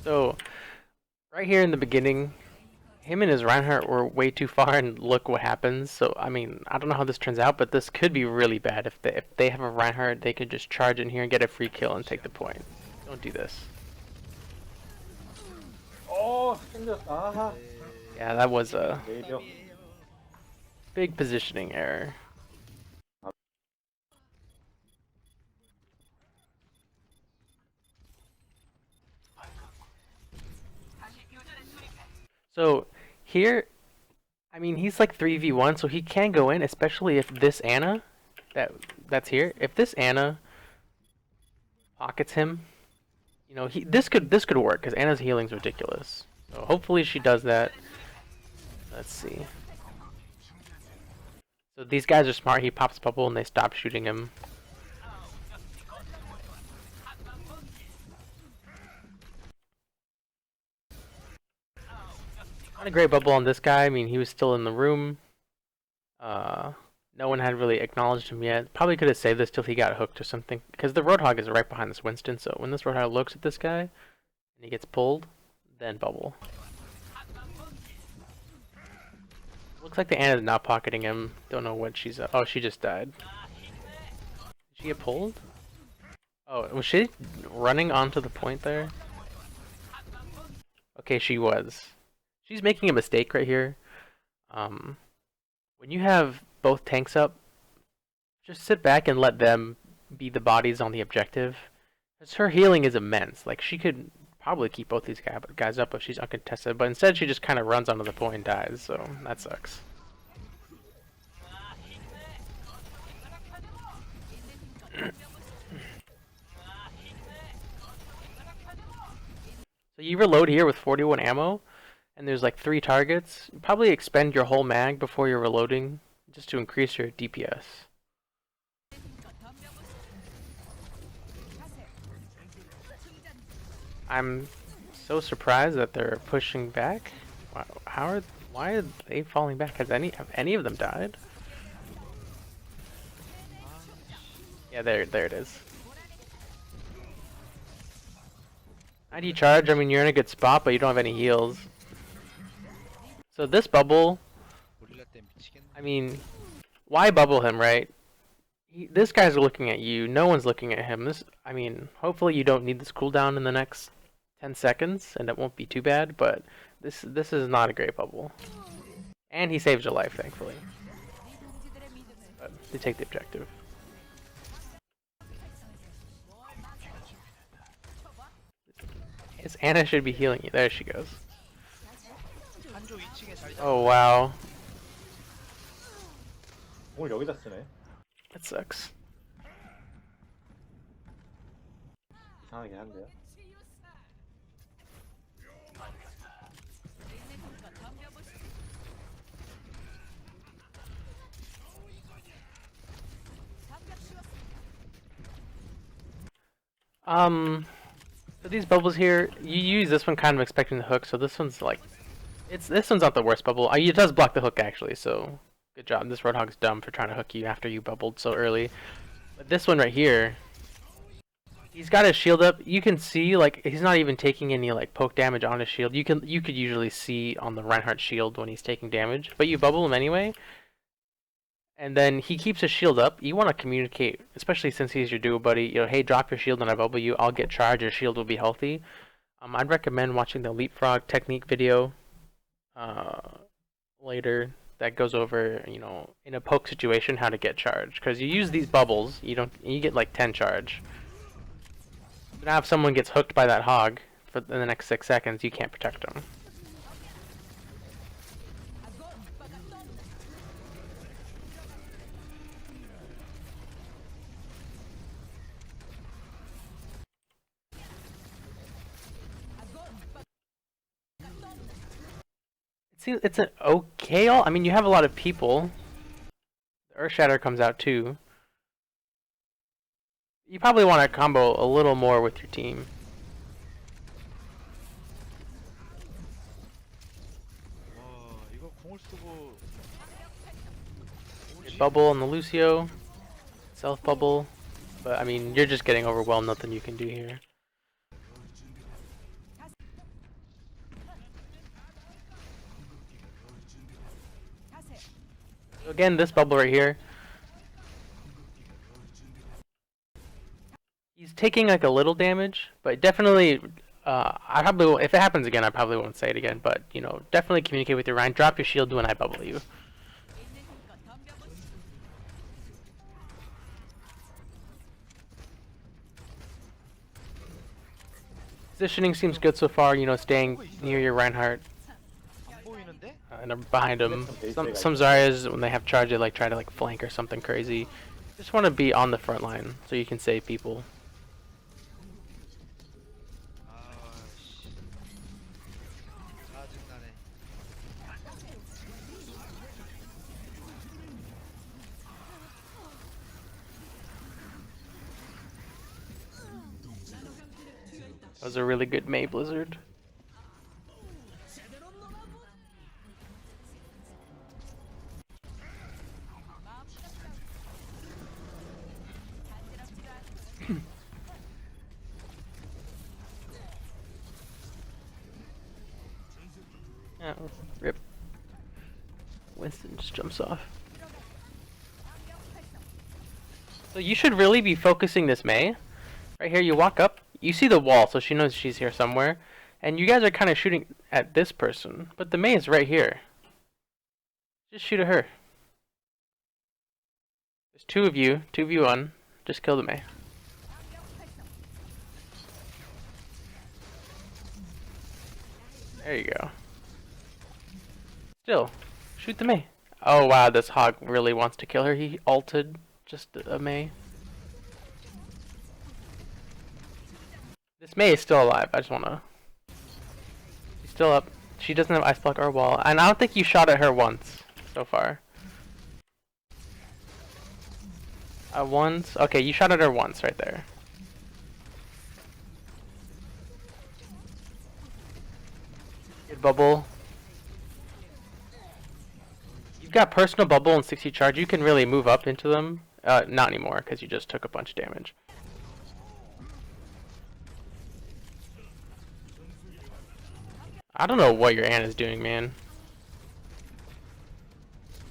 So, right here in the beginning, him and his Reinhardt were way too far, and look what happens. So, I mean, I don't know how this turns out, but this could be really bad. If they have a Reinhardt, they could just charge in here and get a free kill and take the point. Don't do this. 어, 힘들었다. 아하. Yeah, that was a 내려. big positioning error. So here, I mean, he's like 3v1, so he can go in, especially if this Ana that's here, if this Ana pockets him, you know, this could work because Ana's healing's ridiculous. So hopefully she does that. Let's see. So these guys are smart. He pops bubble and they stop shooting him. Not a great bubble on this guy. I mean, he was still in the room. No one had really acknowledged him yet. Probably could have saved this till he got hooked or something. Because the Roadhog is right behind this Winston, so when this Roadhog looks at this guy and he gets pulled, then bubble. Looks like the Ana's not pocketing him. Don't know what she's... Oh, she just died. Did she get pulled? Oh, was she running onto the point there? Okay, she was. She's making a mistake right here. When you have both tanks up, just sit back and let them be the bodies on the objective. Because her healing is immense. Like, she could probably keep both these guys up if she's uncontested, but instead she just kind of runs onto the point and dies, so that sucks. So you reload here with 41 ammo, and there's like 3 targets. You probably expend your whole mag before you're reloading, just to increase your DPS. I'm so surprised that they're pushing back. Why are they falling back? Have any of them died? Yeah, there it is. How do you charge? I mean, you're in a good spot, but you don't have any heals. So this bubble, I mean, why bubble him, right? This guy's looking at you. No one's looking at him. I mean, hopefully you don't need this cooldown in the next 10 seconds, and it won't be too bad. But this is not a great bubble. And he saves your life, thankfully. But they take the objective. His Ana should be healing you. There she goes. Oh wow. 오, 여기다 쓰네. That sucks. 이상하긴 한데요. So these bubbles here, you use this one kind of expecting the hook, so this one's like, this one's not the worst bubble. It does block the hook actually, so good job. This Roadhog's dumb for trying to hook you after you bubbled so early. But this one right here, he's got his shield up. You can see like he's not even taking any like poke damage on his shield. You could usually see on the Reinhardt shield when he's taking damage, but you bubble him anyway. And then he keeps his shield up. You want to communicate, especially since he's your duo buddy. You know, hey, drop your shield and I bubble you. I'll get charged. Your shield will be healthy. I'd recommend watching the leapfrog technique video later. That goes over, you know, in a poke situation, how to get charged. Because you use these bubbles, you get like 10 charge. Now if someone gets hooked by that hog for the next 6 seconds, you can't protect them. It's an okay ult. I mean, you have a lot of people. The Earth Shatter comes out too. You probably want to combo a little more with your team. Good bubble on the Lucio. Self bubble. But I mean, you're just getting overwhelmed. Nothing you can do here. Again, this bubble right here. He's taking like a little damage, but definitely, I probably won't, if it happens again, I probably won't say it again. But you know, definitely communicate with your Ryan. Drop your shield when I bubble you. Positioning seems good so far. You know, staying near your Reinhardt 안 보이는데? and behind him. Some Zaryas when they have charge, they like try to like flank or something crazy. Just want to be on the front line so you can save people. 아씨 짜증나네. That was a really good May Blizzard. Yeah, rip. Winston just jumps off. So you should really be focusing this May. Right here, you walk up, you see the wall, so she knows she's here somewhere. And you guys are kind of shooting at this person, but the May is right here. Just shoot at her. There's two of you, 2v1. Just kill the May. There you go. Still, shoot the May. Oh wow, this hog really wants to kill her. He ulted just a May. This May is still alive. I just wanna. She's still up. She doesn't have ice block or wall, and I don't think you shot at her once so far. Once. Okay, you shot at her once right there. Good bubble. You've got personal bubble and 60 charge. You can really move up into them. Not anymore because you just took a bunch of damage. I don't know what your Anna's doing, man.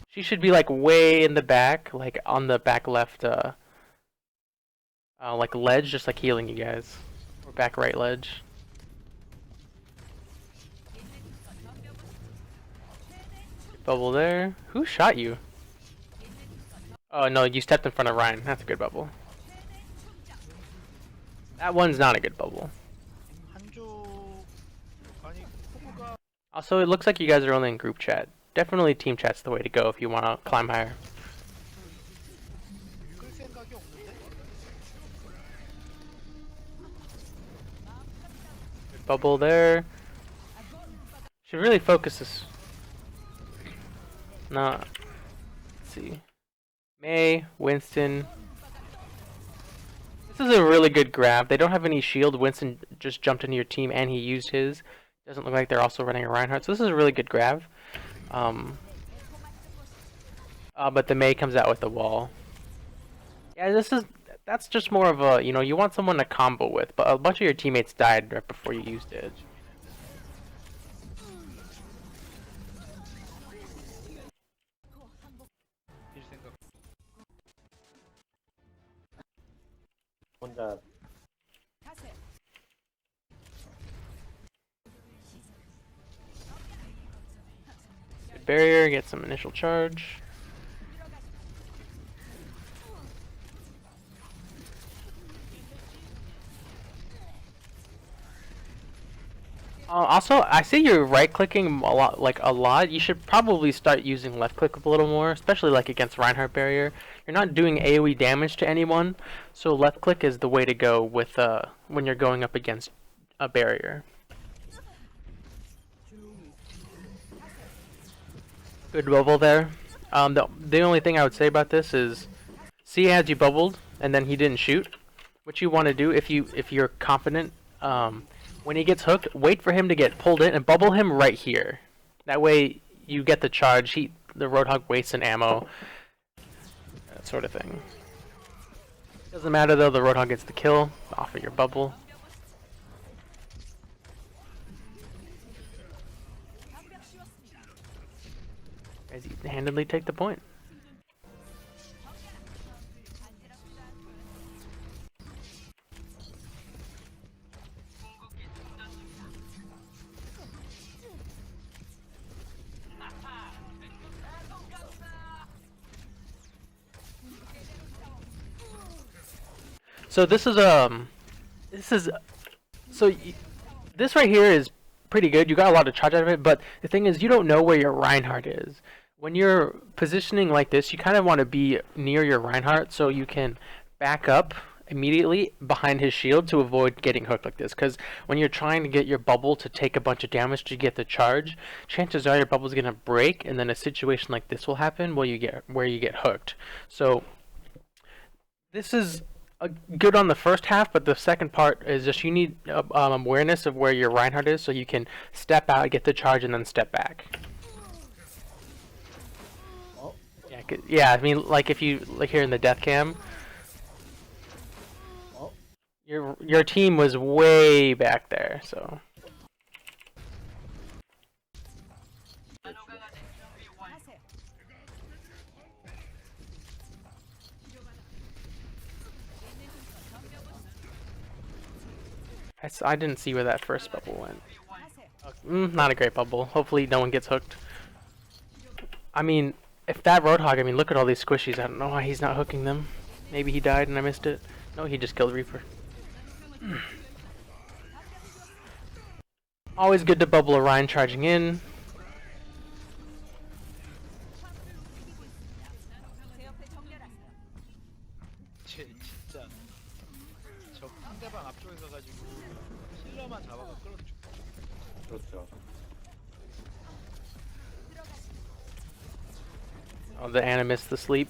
She should be like way in the back, like on the back left, like ledge, just like healing you guys, or back right ledge. Bubble there. Who shot you? Oh no, you stepped in front of Ryan. That's a good bubble. That one's not a good bubble. 한조 아니 코브가 Also, it looks like you guys are only in group chat. Definitely team chat's the way to go if you want to climb higher. 끌 생각이 없는데? Good bubble there. Should really focus this. Nah. Let's see. May, Winston. This is a really good grab. They don't have any shield. Winston just jumped into your team and he used his. Doesn't look like they're also running a Reinhardt. So this is a really good grab. But the May comes out with the wall. Yeah, that's just more of a, you know, you want someone to combo with, but a bunch of your teammates died right before you used it. 일 생각. 혼자 Good barrier, get some initial charge. Also, I see you're right-clicking a lot. You should probably start using left-click a little more, especially like against Reinhardt barrier. You're not doing AoE damage to anyone, so left-click is the way to go with when you're going up against a barrier. Good bubble there. The only thing I would say about this is, see, as you bubbled and then he didn't shoot. What you want to do if you're confident. When he gets hooked, wait for him to get pulled in and bubble him right here. That way you get the charge. The Roadhog wastes an ammo. That sort of thing. Doesn't matter though, the Roadhog gets the kill off of your bubble. As you handedly take the point. So this is so this right here is pretty good. You got a lot of charge out of it, but the thing is, you don't know where your Reinhardt is. When you're positioning like this, you kind of want to be near your Reinhardt so you can back up immediately behind his shield to avoid getting hooked like this. Because when you're trying to get your bubble to take a bunch of damage to get the charge, chances are your bubble's gonna break, and then a situation like this will happen where you get hooked. So this is good on the first half, but the second part is just you need awareness of where your Reinhardt is so you can step out, get the charge, and then step back. Oh, Yeah, I mean, like if you like here in the death cam, oh. your team was way back there, so. I didn't see where that first bubble went. Not a great bubble. Hopefully no one gets hooked. I mean, if that Roadhog, I mean, look at all these squishies. I don't know why he's not hooking them. Maybe he died and I missed it. No, he just killed Reaper. Always good to bubble a Ryan charging in. 진짜 저 상대방 앞쪽에 가가지고 힐러만 잡아가 끌어도 죽고. 그렇죠. Oh, the Animus, the sleep.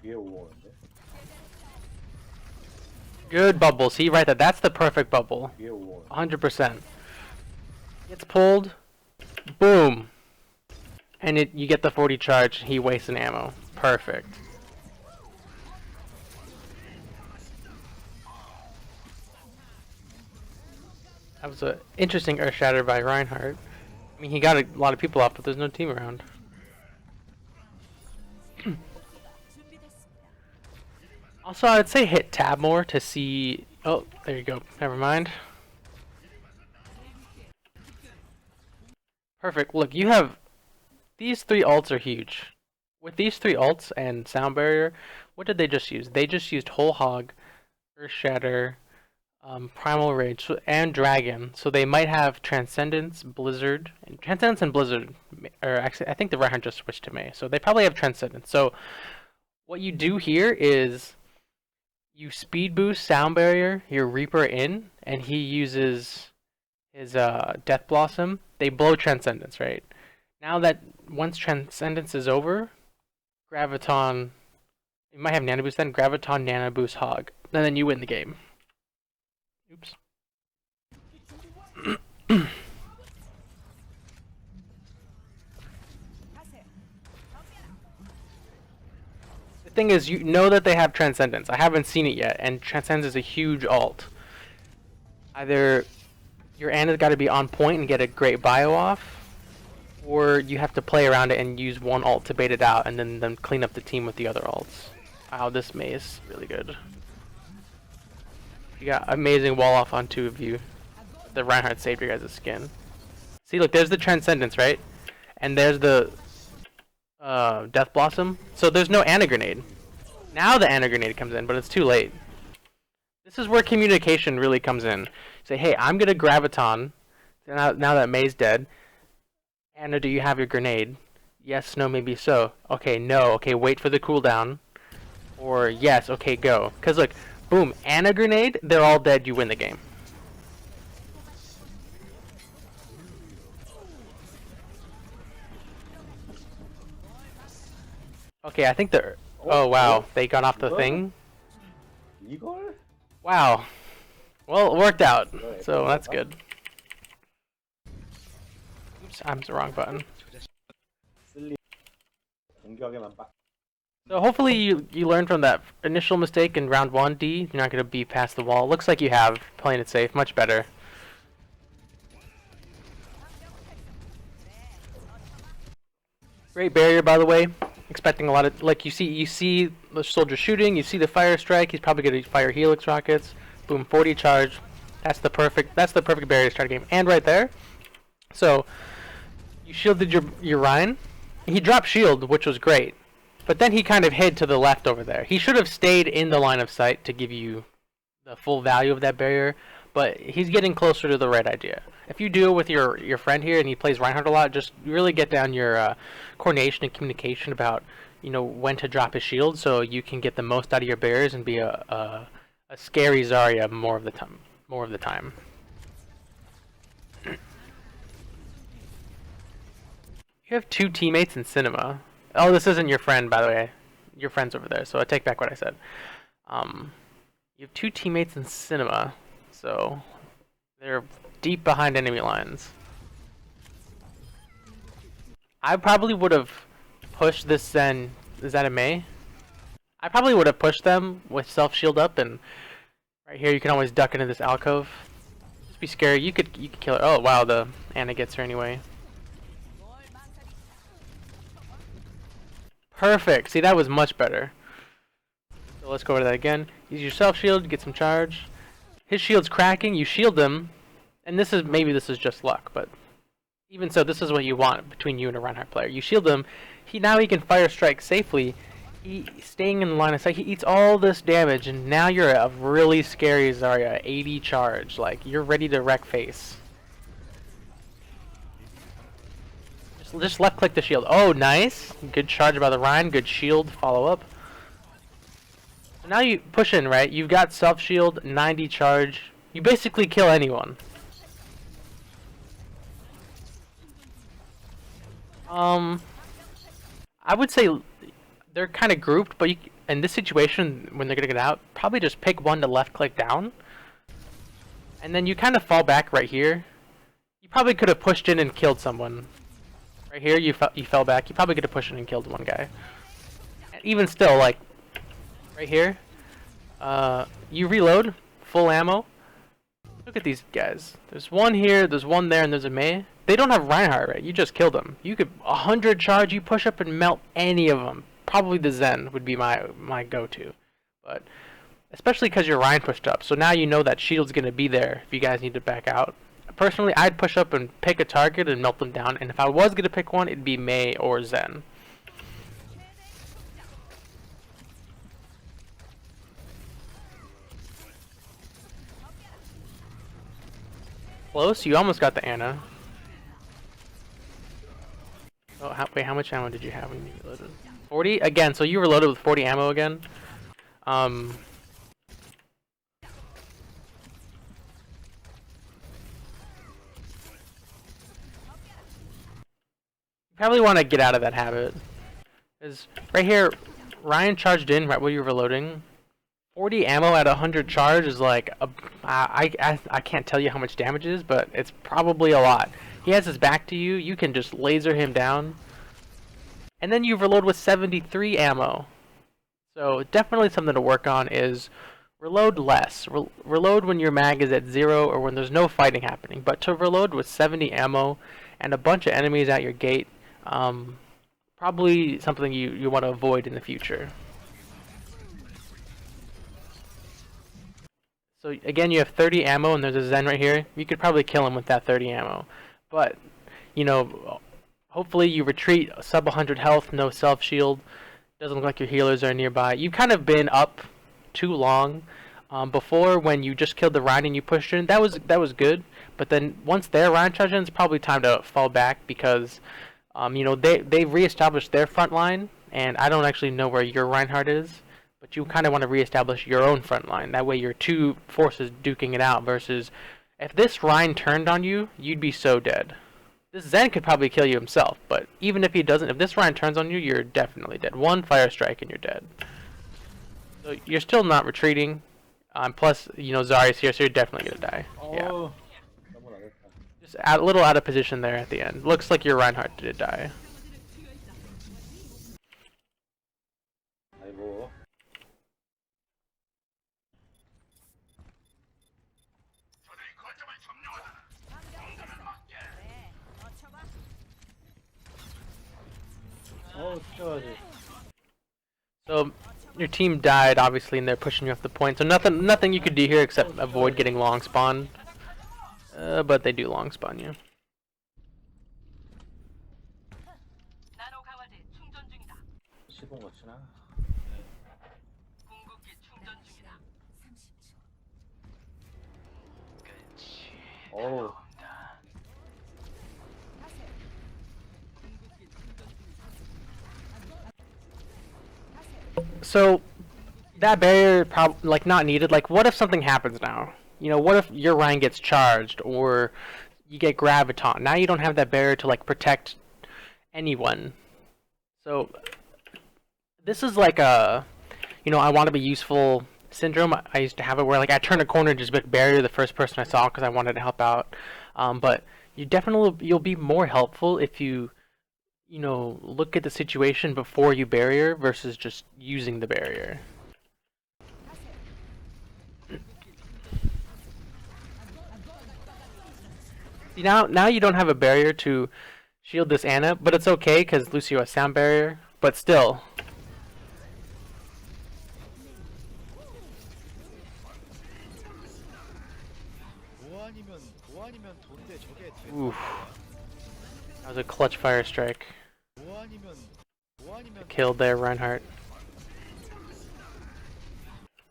뒤에 오고 오는데. Good bubble. See right there. That's the perfect bubble. 뒤에 오고 오는데. 100%. Gets pulled. Boom. And you get the 40 charge. He wastes an ammo. Perfect. That was an interesting Earth Shatter by Reinhardt. I mean, he got a lot of people off, but there's no team around. Also, I'd say hit tab more to see... Oh, there you go. Never mind. Perfect. Look, you have... These 3 ults are huge. With these 3 ults and Sound Barrier, what did they just use? They just used Whole Hog, Earth Shatter, Primal Rage, and Dragon. So they might have Transcendence, Blizzard, and Transcendence and Blizzard. Or actually, I think the Reinhardt just switched to Mei. So they probably have Transcendence. So what you do here is you speed boost Sound Barrier your Reaper in, and he uses his Death Blossom. They blow Transcendence, right? Now that once Transcendence is over, Graviton, you might have Nano Boost then, Graviton, Nano Boost, Hog, and then you win the game. Oops. The thing is, you know that they have Transcendence. I haven't seen it yet, and Transcendence is a huge ult. Either your Ana's got to be on point and get a great bio off, or you have to play around it and use one ult to bait it out, and then clean up the team with the other ults. Wow, this Mei is really good. You got amazing wall off on 2 of you. The Reinhardt saved your guys' skin. See, look, there's the Transcendence, right? And there's the Death Blossom. So there's no Ana Grenade. Now the Ana Grenade comes in, but it's too late. This is where communication really comes in. Say, hey, I'm gonna Graviton. Now that Mei's dead. Ana, do you have your grenade? Yes, no, maybe so. Okay, no. Okay, wait for the cooldown. Or yes, okay, go. Because look, boom, Ana Grenade, they're all dead, you win the game. Okay, I think they're... Oh, wow, they got off the thing. 이걸? Wow. Well, it worked out, so that's good. Oops, I'm the wrong button. 공격에만 빡. So hopefully you learned from that initial mistake in round 1, D. You're not going to be past the wall. Looks like you have. Playing it safe. Much better. Great barrier, by the way. Expecting a lot of... Like, you see the soldier shooting. You see the fire strike. He's probably going to fire Helix rockets. Boom, 40 charge. That's the perfect barrier to start a game. And right there. So, you shielded your Ryan. He dropped shield, which was great. But then he kind of hid to the left over there. He should have stayed in the line of sight to give you the full value of that barrier, but he's getting closer to the right idea. If you do it with your friend here and he plays Reinhardt a lot, just really get down your coordination and communication about when to drop his shield so you can get the most out of your barriers and be a scary Zarya more of the time. You have two teammates in cinema. Oh, this isn't your friend, by the way. Your friend's over there, so I take back what I said. You have two teammates in cinema, so they're deep behind enemy lines. I probably would have pushed this Zen. Is that a Mei? I probably would have pushed them with self-shield up, and right here you can always duck into this alcove. Just be scary. You could kill her. Oh wow, the Anna gets her anyway. Perfect. See, that was much better. So let's go over that again. Use your self-shield, get some charge. His shield's cracking, you shield him, and maybe this is just luck, but even so, this is what you want between you and a Reinhardt player. You shield him, now he can fire strike safely. Staying in the line of sight, he eats all this damage, and now you're a really scary Zarya, 80 charge, like you're ready to wreck face. Just left click the shield. Oh, nice. Good charge by the Rein. Good shield follow up. So now you push in, right? You've got self shield, 90 charge. You basically kill anyone. I would say they're kind of grouped, but in this situation, when they're gonna get out, probably just pick one to left click down, and then you kind of fall back right here. You probably could have pushed in and killed someone. Right here, you fell back. You probably could have pushed in and killed one guy. And even still, like right here, you reload, full ammo. Look at these guys. There's one here, there's one there, and there's a Mei. They don't have Reinhardt, right? You just killed them. You could 100 charge. You push up and melt any of them. Probably the Zen would be my go-to, but especially because your Rein pushed up. So now you know that shield's gonna be there if you guys need to back out. Personally, I'd push up and pick a target and melt them down, and if I was going to pick one, it'd be Mei or Zen. Close, you almost got the Anna. Oh, wait, how much ammo did you have when you reloaded? 40? Again, so you reloaded with 40 ammo again? Probably want to get out of that habit. Is right here, Ryan charged in right when you were reloading. 40 ammo at 100 charge is like I can't tell you how much damage it is, but it's probably a lot. He has his back to you. You can just laser him down, and then you reload with 73 ammo. So definitely something to work on is reload less. Reload when your mag is at 0 or when there's no fighting happening. But to reload with 70 ammo and a bunch of enemies at your gate. Probably something you want to avoid in the future. So again, you have 30 ammo and there's a Zen right here. You could probably kill him with that 30 ammo. But, hopefully you retreat, sub 100 health, no self-shield. Doesn't look like your healers are nearby. You've kind of been up too long. Before, when you just killed the Rein and you pushed in, that was good. But then once their Rein charged in, it's probably time to fall back because they've reestablished their front line, and I don't actually know where your Reinhardt is, but you kind of want to reestablish your own front line. That way you're two forces duking it out versus if this Rein turned on you, you'd be so dead. This Zen could probably kill you himself, but even if he doesn't, if this Rein turns on you, you're definitely dead. One fire strike and you're dead. So you're still not retreating. Plus, Zarya's here, so you're definitely going to die. Oh. Yeah. Just a little out of position there at the end. Looks like your Reinhardt did die. 아이고. 튀어야지. So your team died obviously, and they're pushing you off the point. So nothing you could do here except avoid getting long spawn. But they do long spawn you. 시동 같이. 어우. So that barrier like not needed. Like what if something happens now? You know, what if your Ryan gets charged or you get graviton? Now you don't have that barrier to like protect anyone. So this is like a, you know, I want to be useful syndrome. I used to have it where like I turn a corner and just pick barrier the first person I saw because I wanted to help out. But you'll be more helpful if you know, look at the situation before you barrier versus just using the barrier. See, now you don't have a barrier to shield this Ana, but it's okay because Lucio has sound barrier. But still, 보안이면 돈데 저게 oof, that was a clutch fire strike. 보안이면 Killed there, Reinhardt.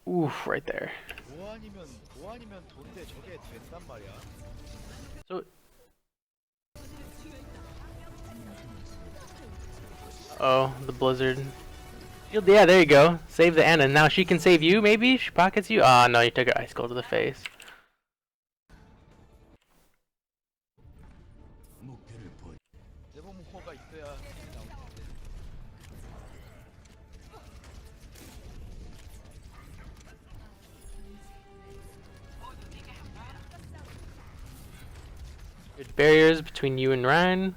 Oof, right there. 보안이면 돈데 저게 된단 말이야. So, oh, the blizzard. Shield, yeah, there you go. Save the Ana. Now she can save you, maybe? She pockets you? Ah, no, you took an ice cold to the face. 대범호가 있어야 나오는데. Good barriers between you and Ryan.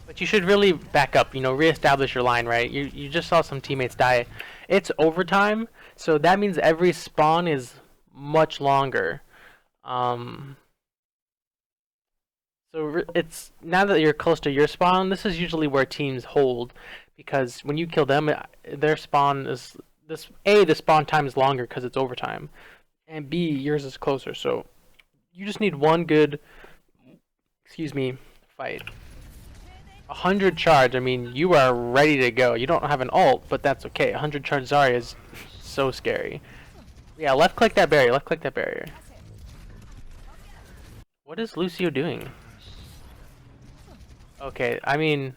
But you should really back up, you know, reestablish your line, right? You just saw some teammates die. It's overtime, so that means every spawn is much longer. So it's now that you're close to your spawn, this is usually where teams hold, because when you kill them, their spawn is the spawn time is longer because it's overtime, and B, yours is closer. So you just need one good, excuse me, fight. 100 charge, I mean, you are ready to go. You don't have an ult, but that's okay. 100 charge Zarya is so scary. Yeah, left click that barrier, left click that barrier. What is Lucio doing? Okay, I mean,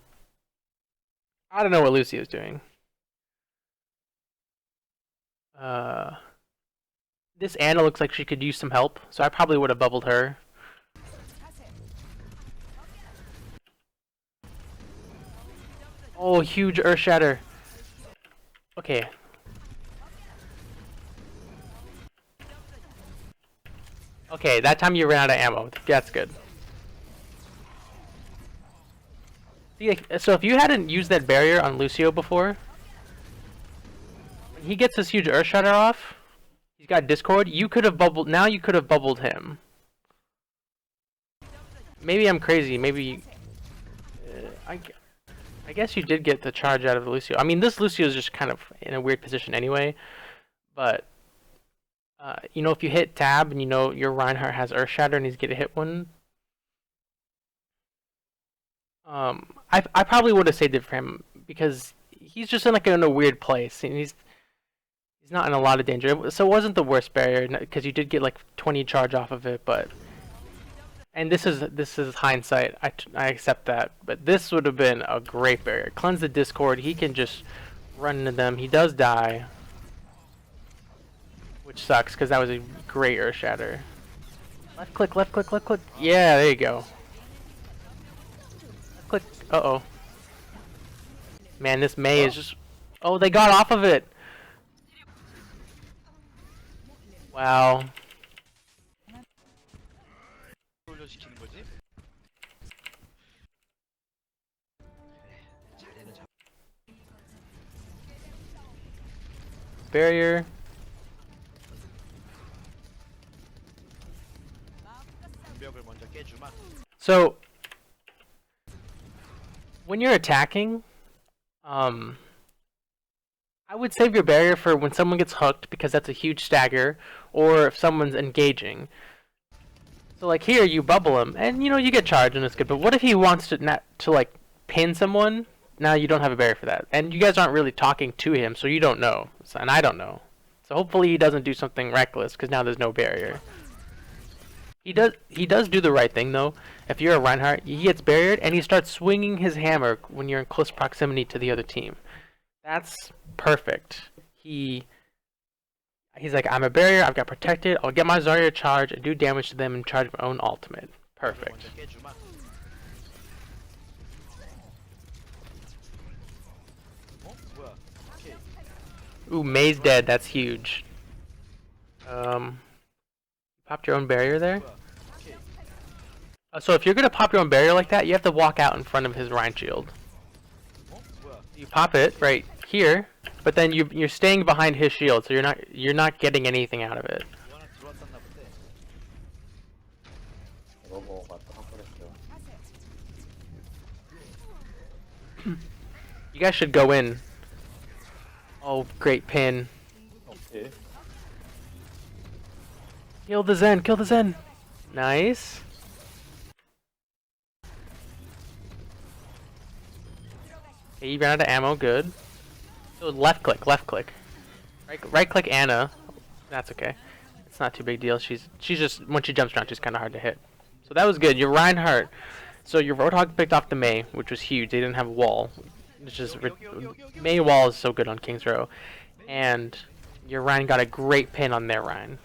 I don't know what Lucio's doing. This Ana looks like she could use some help, so I probably would have bubbled her. Oh, huge Earth Shatter. Okay. Okay, that time you ran out of ammo. That's good. See, so if you hadn't used that barrier on Lucio before, when he gets this huge Earth Shatter off, he's got Discord, you could have bubbled, now you could have bubbled him. Maybe I'm crazy, maybe... I guess you did get the charge out of Lucio. I mean, this Lucio is just kind of in a weird position anyway, but... you know, if you hit tab and you know your Reinhardt has Earth Shatter and he's gonna hit one, I probably would have saved it for him because he's just in a weird place and he's not in a lot of danger. So it wasn't the worst barrier because you did get like 20 charge off of it, but this is hindsight. I accept that, but this would have been a great barrier. Cleanse the Discord. He can just run into them. He does die. Which sucks, because that was a great Earth Shatter. Left click, left click, left click. Yeah, there you go. Left click. Uh-oh. Man, this Mei is just... Oh, they got off of it! Wow. 훈련시키는 거지? Barrier. 벽을 먼저 깨주마. So, when you're attacking, I would save your barrier for when someone gets hooked because that's a huge stagger, or if someone's engaging. So like here, you bubble him, and you know you get charged and it's good. But what if he wants to like pin someone? Now you don't have a barrier for that, and you guys aren't really talking to him, so you don't know, and I don't know. So hopefully he doesn't do something reckless because now there's no barrier. He does do the right thing though. If you're a Reinhardt, he gets barriered and he starts swinging his hammer when you're in close proximity to the other team. That's perfect. He's like, I'm a barrier, I've got protected, I'll get my Zarya charge and do damage to them and charge my own ultimate. Perfect. 먼저 깨주마. 뭐야? 오케이. Ooh, May's dead, that's huge. Popped your own barrier there? 뭐야? 오케이. So if you're gonna pop your own barrier like that, you have to walk out in front of his Rein shield. 뭐야? You pop it right here, but then you're staying behind his shield, so you're not getting anything out of it. 뭐 하나 들어왔었나 본데. 로버가 또 한번했어요. You guys should go in. Oh, great pin. 오케이. Kill the Zen, kill the Zen. Nice. Okay, you ran out of ammo, good. So left click, left click. Right click Anna. That's okay. It's not too big deal. She's just, when she jumps around, she's kind of hard to hit. So that was good. Your Reinhardt. So your Roadhog picked off the Mei, which was huge. They didn't have a wall. It's just Mei wall is so good on King's Row. And your Rein got a great pin on their Rein.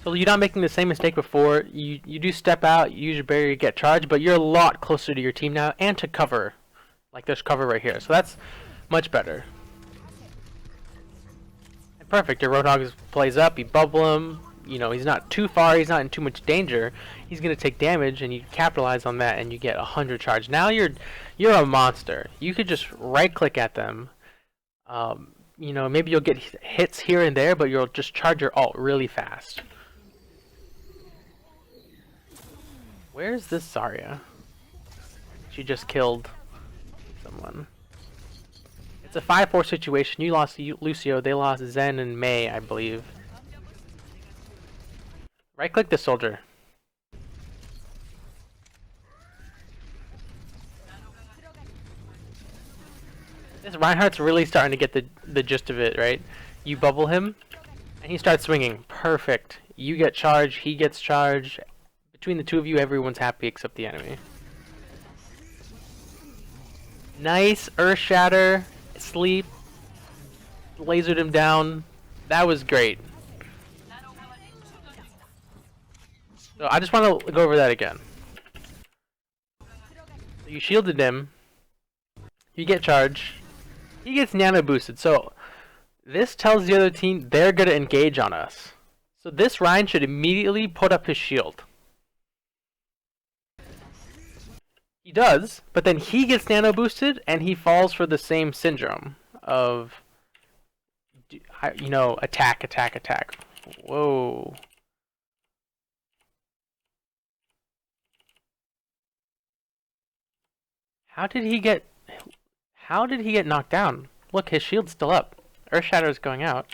So you're not making the same mistake before. You do step out, you use your barrier, get charged, but you're a lot closer to your team now and to cover. Like there's cover right here. So that's much better. And perfect. Your Roadhog plays up, you bubble him. You know, he's not too far, he's not in too much danger. He's gonna take damage and you capitalize on that and you get 100 charge. Now you're a monster. You could just right click at them. You know, maybe you'll get hits here and there, but you'll just charge your ult really fast. Where's this Zarya? She just killed someone. It's a 5-4 situation. You lost Lucio, they lost Zen and Mei, I believe. Right click the soldier. This Reinhardt's really starting to get the gist of it, right? You bubble him, and he starts swinging. Perfect. You get charged, he gets charged. Between the two of you, everyone's happy except the enemy. Nice Earth Shatter, sleep, lasered him down. That was great. So I just want to go over that again. So you shielded him. You get charged. He gets nano boosted. So this tells the other team they're going to engage on us. So this Rein should immediately put up his shield. He does, but then he gets nano boosted and he falls for the same syndrome of, you know, attack, attack, attack. Whoa. How did he get knocked down? Look, his shield's still up. Earthshatter is going out.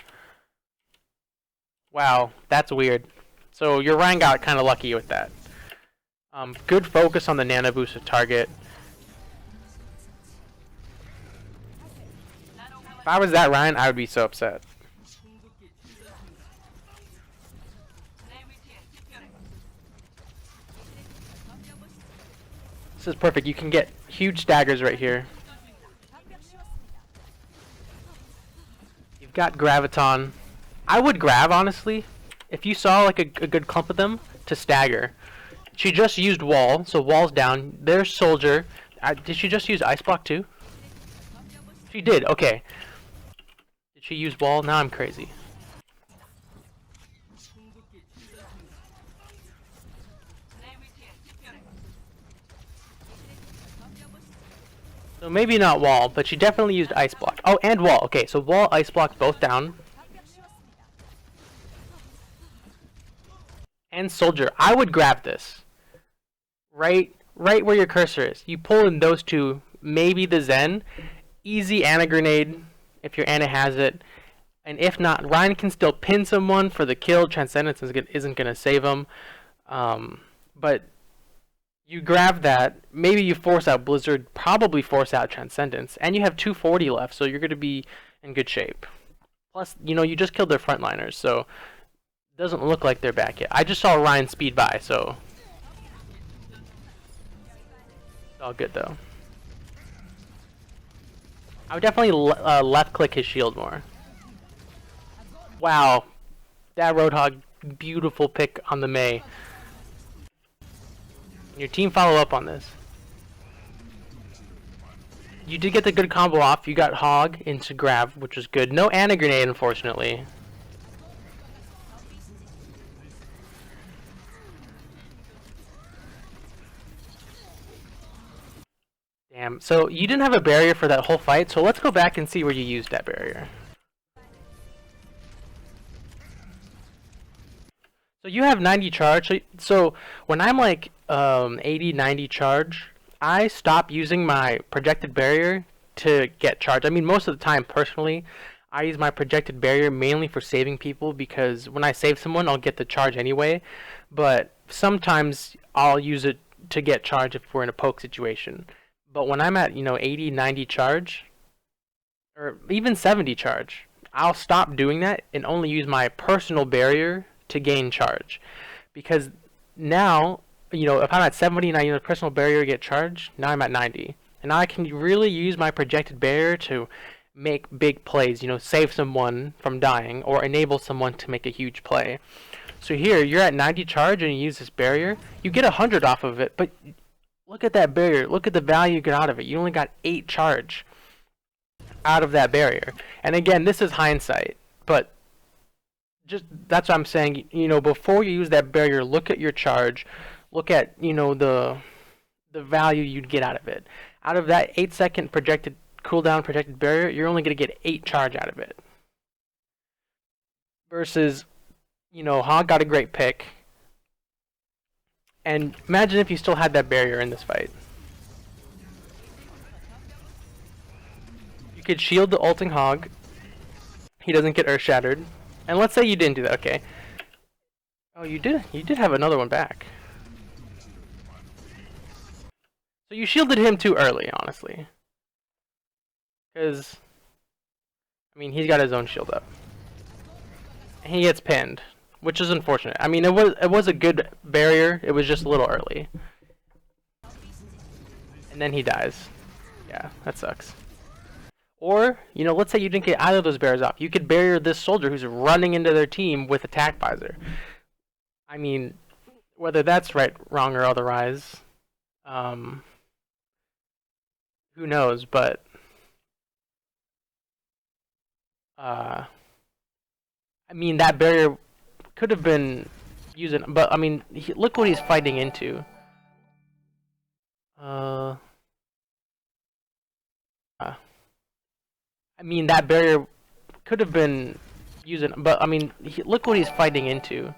Wow, that's weird. So your Rein got kind of lucky with that. Good focus on the nano boosted target. If I was that Rein, I would be so upset. This is perfect. You can get huge daggers right here. You've got Graviton. I would grab, honestly, if you saw like a good clump of them, to stagger. She just used wall, so wall's down. There's soldier. Did she just use ice block too? She did. Okay. Did she use wall? Now I'm crazy. So maybe not wall, but she definitely used ice block. Oh, and wall. Okay, so wall, ice block, both down. And soldier. I would grab this. Right where your cursor is. You pull in those two, maybe the Zen. Easy Ana grenade, if your Ana has it. And if not, Rein can still pin someone for the kill. Transcendence isn't going to save him. But You grab that, maybe you force out Blizzard, probably force out Transcendence, and you have 240 left, so you're going to be in good shape. Plus, you just killed their frontliners, so it doesn't look like they're back yet. I just saw Ryan speed by, so it's all good though. I would definitely left click his shield more. Wow, that Roadhog, beautiful pick on the Mei. Your team follow up on this. You did get the good combo off. You got Hog into grab, which was good. No Ana grenade, unfortunately. Damn. So you didn't have a barrier for that whole fight, so let's go back and see where you used that barrier. So you have 90 charge. So when I'm like 80, 90 charge, I stop using my projected barrier to get charge. I mean, most of the time, personally, I use my projected barrier mainly for saving people because when I save someone, I'll get the charge anyway. But sometimes I'll use it to get charge if we're in a poke situation. But when I'm at, 80, 90 charge, or even 70 charge, I'll stop doing that and only use my personal barrier to gain charge. Because now, if I'm at 70 and I use a personal barrier to get charged, now I'm at 90. And now I can really use my projected barrier to make big plays, save someone from dying or enable someone to make a huge play. So here, you're at 90 charge and you use this barrier, you get 100 off of it, but look at that barrier, look at the value you get out of it. You only got 8 charge out of that barrier. And again, this is hindsight, but just that's what I'm saying, before you use that barrier, look at your charge, look at, the value you'd get out of it. Out of that 8-second projected cooldown projected barrier, you're only going to get 8 charge out of it. Versus, Hog got a great pick. And imagine if you still had that barrier in this fight. You could shield the ulting Hog. He doesn't get earth shattered. And let's say you didn't do that, okay. Oh, you did have another one back. So you shielded him too early, honestly. Because, he's got his own shield up. And he gets pinned, which is unfortunate. It was a good barrier, it was just a little early. And then he dies. Yeah, that sucks. Or, let's say you didn't get either of those barriers off. You could barrier this soldier who's running into their team with attack visor. Whether that's right, wrong, or otherwise, who knows, but that barrier could have been using, but look what he's fighting into. That barrier could have been using, but look what he's fighting into.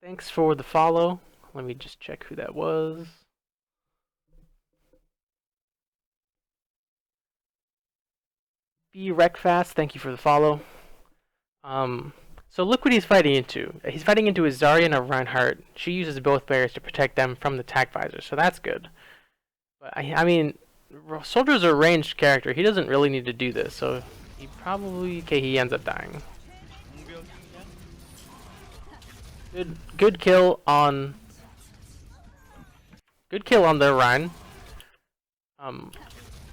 Thanks for the follow. Let me just check who that was. Be Wreckfast, thank you for the follow. So look what he's fighting into. He's fighting into a Zarya and a Reinhardt. She uses both barriers to protect them from the attack visor, so that's good. But Soldier's a ranged character. He doesn't really need to do this, so he probably... Okay, he ends up dying. Good kill on... Good kill on their Rein.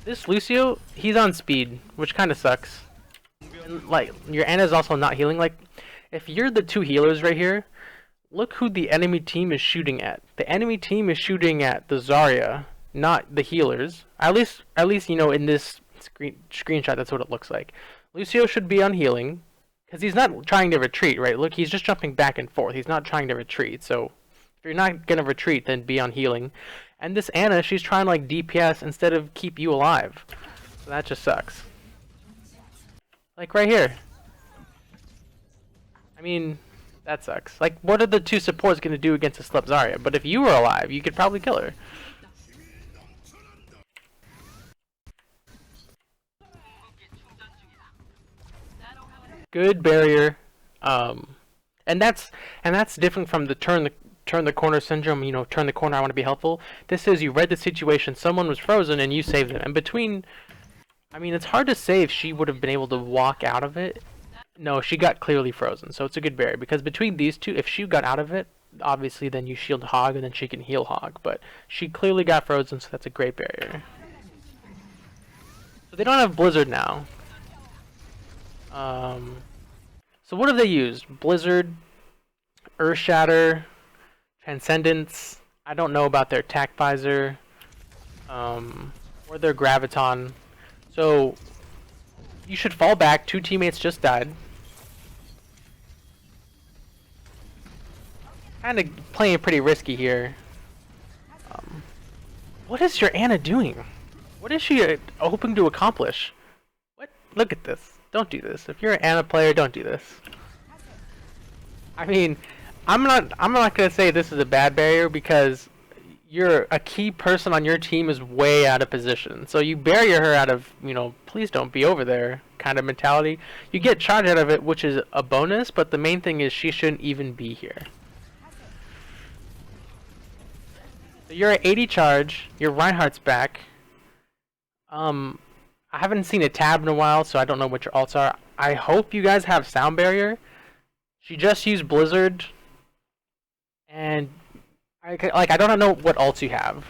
This Lucio, he's on speed, which kind of sucks. And, your Ana's also not healing. If you're the 2 healers right here, look who the enemy team is shooting at. The enemy team is shooting at the Zarya, not the healers. At least in this screenshot, that's what it looks like. Lucio should be on healing, because he's not trying to retreat, right? Look, he's just jumping back and forth. He's not trying to retreat, so if you're not going to retreat, then be on healing. And this Ana, she's trying to DPS instead of keep you alive. So that just sucks. Right here. That sucks. What are the 2 supports going to do against a slept Zarya? But if you were alive, you could probably kill her. Good barrier. And that's different from the turn turn the corner syndrome, you know, turn the corner, I want to be helpful. This is you read the situation, someone was frozen and you saved them. And between, I mean, it's hard to say if she would have been able to walk out of it. No, she got clearly frozen, so it's a good barrier. Because between these two, if she got out of it, obviously then you shield Hog and then she can heal Hog. But she clearly got frozen, so that's a great barrier. So they don't have Blizzard now. So what have they used? Blizzard, Earth Shatter, Transcendence. I don't know about their Tac Visor, or their Graviton. So you should fall back. 2 teammates just died. Kind of playing pretty risky here. What is your Ana doing? What is she hoping to accomplish? What? Look at this. Don't do this. If you're an Ana player, don't do this. I mean, I'm not gonna say this is a bad barrier because you're a key person on your team is way out of position. So you barrier her out of, you know, please don't be over there kind of mentality. You get charge out of it, which is a bonus, but the main thing is she shouldn't even be here. So you're at 80 charge, your Reinhardt's back. I haven't seen a tab in a while, so I don't know what your ults are. I hope you guys have sound barrier. She just used Blizzard, and I don't know what ults you have.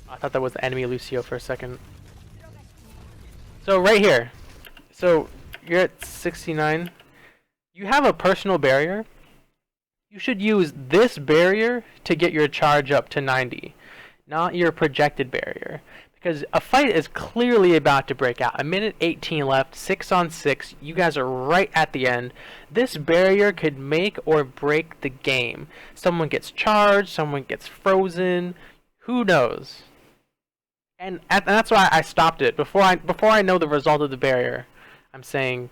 I thought that was the enemy Lucio for a second. So right here, so you're at 69. You have a personal barrier. You should use this barrier to get your charge up to 90, not your projected barrier. Because a fight is clearly about to break out. 1:18 left, 6 on 6. You guys are right at the end. This barrier could make or break the game. Someone gets charged, someone gets frozen. Who knows? And that's why I stopped it. Before I know the result of the barrier, I'm saying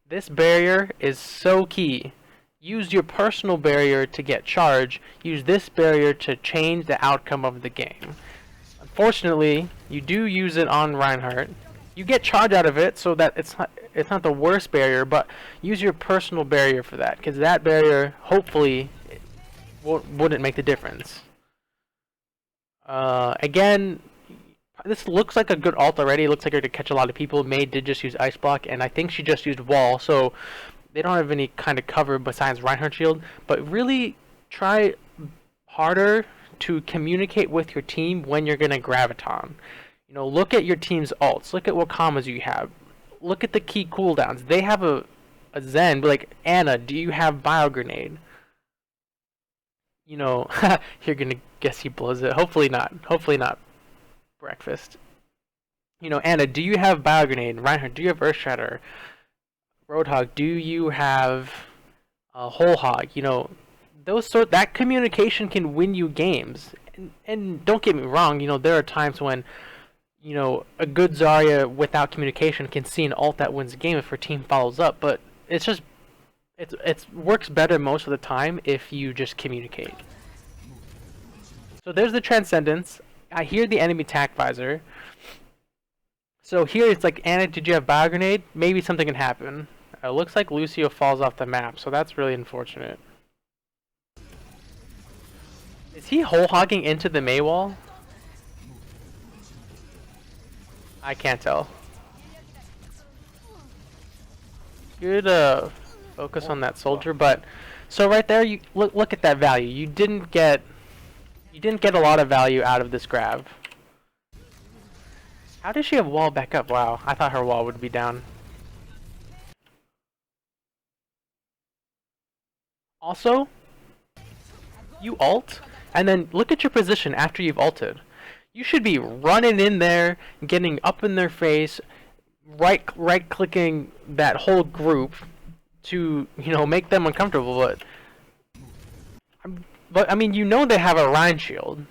this barrier is so key. Use your personal barrier to get charged. Use this barrier to change the outcome of the game. Unfortunately, you do use it on Reinhardt. You get charge out of it, so that it's not the worst barrier, but use your personal barrier for that, because that barrier hopefully wouldn't make the difference. Again, this looks like a good ult already. It looks like it could catch a lot of people. Mei did just use Ice Block, and I think she just used Wall, so they don't have any kind of cover besides Reinhardt shield. But really try harder to communicate with your team when you're gonna Graviton. You know, look at your team's ults. Look at what combos you have. Look at the key cooldowns. They have a Zen, but like, Ana, do you have Bio Grenade? You know, you're gonna guess he blows it. Hopefully not. Hopefully not. Breakfast. You know, Ana, do you have Bio Grenade? Reinhardt, do you have Earth Shatter? Roadhog, do you have Whole Hog? You know, that communication can win you games. And don't get me wrong, you know, there are times when, you know, a good Zarya without communication can see an ult that wins the game if her team follows up, but it's just it works better most of the time if you just communicate. So there's the Transcendence. I hear the enemy Tac Visor. So here it's like, Ana, did you have Bio Grenade? Maybe something can happen. It looks like Lucio falls off the map, so that's really unfortunate. Is he whole hogging into the Mei wall? I can't tell. Good focus on that soldier, but so right there, you look at that value. You didn't get a lot of value out of this grab. How does she have wall back up? Wow, I thought her wall would be down. Also, you ult, and then look at your position after you've ulted. You should be running in there, getting up in their face, right clicking that whole group to, you know, make them uncomfortable. But I mean, you know they have a Rhine shield.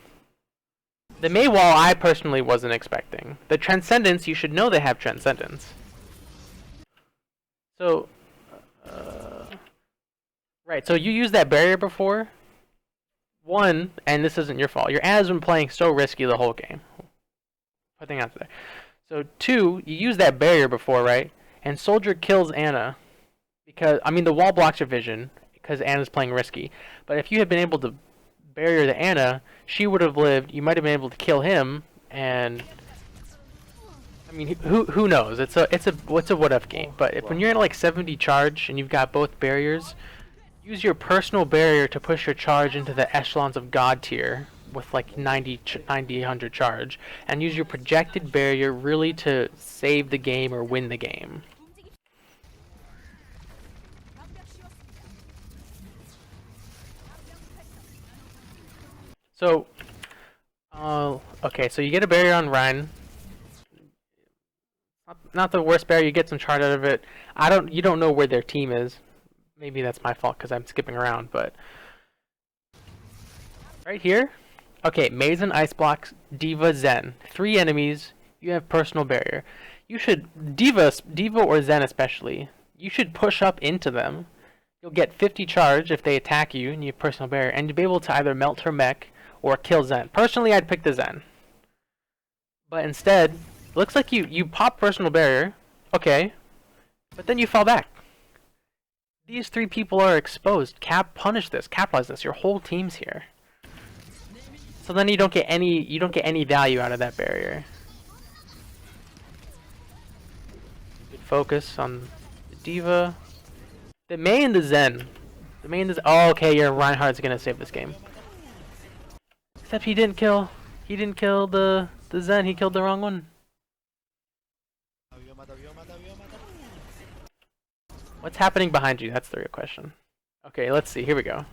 The Mei wall I personally wasn't expecting. The Transcendence, you should know they have Transcendence. So, right, so you used that barrier before. One, and this isn't your fault, your Ana's been playing so risky the whole game. Putting out there. So two, you used that barrier before, right? And Soldier kills Ana. Because, I mean, the wall blocks your vision, because Anna's playing risky. But if you had been able to barrier the Anna, she would have lived, you might have been able to kill him, and... I mean, who knows? It's a what if game. But if, when you're in like 70 charge, and you've got both barriers, use your personal barrier to push your charge into the echelons of God tier, with like 90, 100 charge, and use your projected barrier really to save the game or win the game. So, okay, so you get a barrier on Rhine. Not the worst barrier, you get some charge out of it. You don't know where their team is. Maybe that's my fault because I'm skipping around, but... Right here, okay, Mazen, Ice Blocks, Diva, Zen. 3 enemies, you have personal barrier. You should, Diva or Zen especially, you should push up into them. You'll get 50 charge if they attack you and you have personal barrier, and you'll be able to either melt her mech or kill Zen. Personally, I'd pick the Zen. But instead, it looks like you pop personal barrier, okay, but then you fall back. These 3 people are exposed. Capitalize this. Your whole team's here. So then you don't get any value out of that barrier. Good focus on the Diva. The Mei and the Zen. Oh, okay, your Reinhardt's gonna save this game. Except he didn't kill the Zen, he killed the wrong one. What's happening behind you? That's the real question. Okay, let's see, here we go.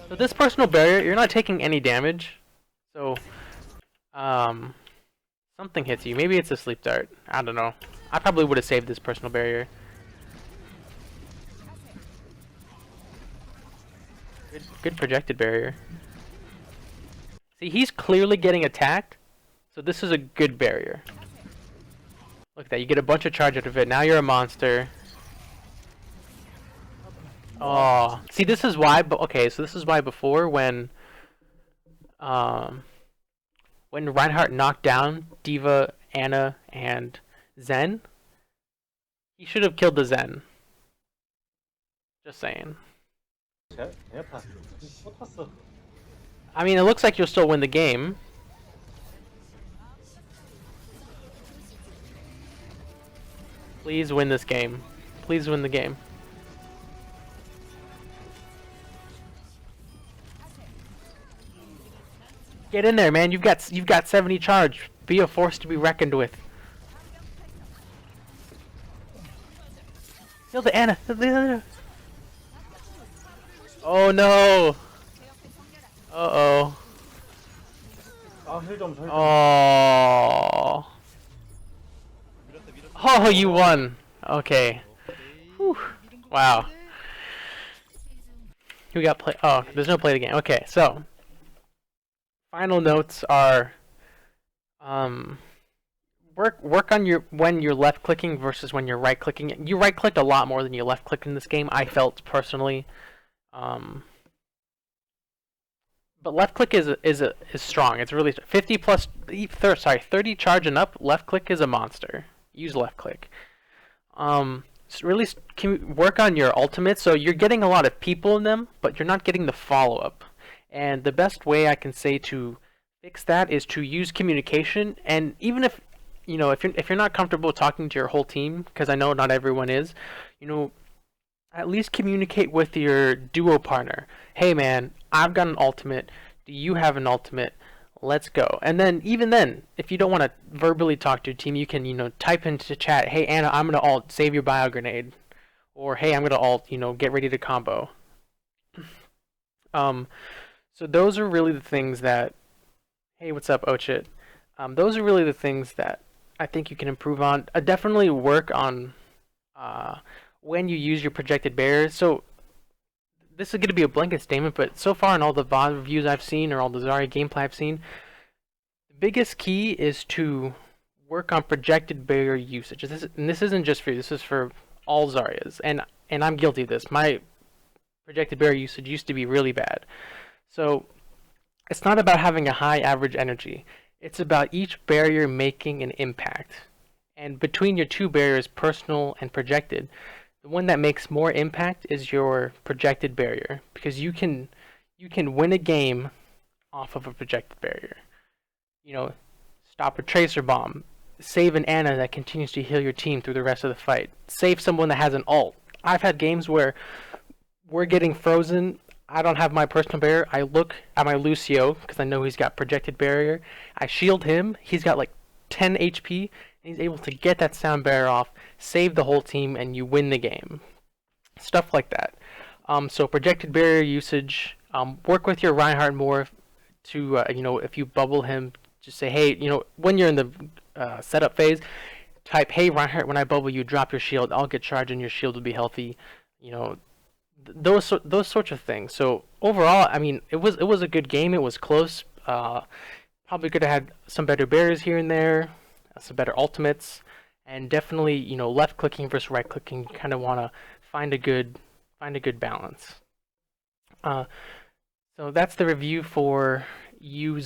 So this personal barrier, you're not taking any damage. So, something hits you. Maybe it's a sleep dart. I don't know. I probably would have saved this personal barrier. Good projected barrier. See, he's clearly getting attacked, so this is a good barrier. Look at that, you get a bunch of charge out of it. Now you're a monster. Oh, see, this is why. Okay, so this is why before when Reinhardt knocked down Diva, Anna, and Zen, he should have killed the Zen. Just saying. I mean, it looks like you'll still win the game. Please win this game. Please win the game. Get in there, man. You've got 70 charge. Be a force to be reckoned with. Kill the Anna. Oh no. Uh-oh. Oh. Oh, you won. Okay. Whew. Wow. We got play. Oh, there's no play the game. Okay, so final notes are work on when you're left clicking versus when you're right clicking. You right clicked a lot more than you left clicked in this game, I felt personally. But left click is strong. It's really 50 plus 30 charge and up. Left click is a monster. Use left click. So really work on your ultimate. So you're getting a lot of people in them, but you're not getting the follow up. And the best way I can say to fix that is to use communication. And even if if you're not comfortable talking to your whole team, because I know not everyone is, at least communicate with your duo partner. Hey man, I've got an ultimate. Do you have an ultimate? Let's go. And then even then, if you don't want to verbally talk to your team, you can type into chat, hey Anna, I'm gonna ult, save your bio grenade, or hey, I'm gonna ult, get ready to combo. So those are really the things that, hey, what's up, Ochit? Those are really the things that I think you can improve on. Definitely work on when you use your projected barriers. So this is going to be a blanket statement, but so far in all the VOD reviews I've seen or all the Zarya gameplay I've seen, the biggest key is to work on projected barrier usage. And this isn't just for you, this is for all Zaryas. And I'm guilty of this. My projected barrier usage used to be really bad. So it's not about having a high average energy. It's about each barrier making an impact. And between your two barriers, personal and projected, the one that makes more impact is your projected barrier, because you can win a game off of a projected barrier. You know, stop a tracer bomb, save an Ana that continues to heal your team through the rest of the fight, save someone that has an ult. I've had games where we're getting frozen. I don't have my personal barrier. I look at my Lucio because I know he's got projected barrier. I shield him. He's got like 10 HP, and he's able to get that sound barrier off, save the whole team, and you win the game. Stuff like that. So projected barrier usage. Work with your Reinhardt more to if you bubble him, just say, hey, when you're in the setup phase, type, hey Reinhardt, when I bubble you, drop your shield. I'll get charged and your shield will be healthy. Those sorts of things. So overall, I mean, it was a good game. It was close. Probably could have had some better barriers here and there, some better ultimates, and definitely left clicking versus right clicking. You kind of want to find a good balance. So that's the review for use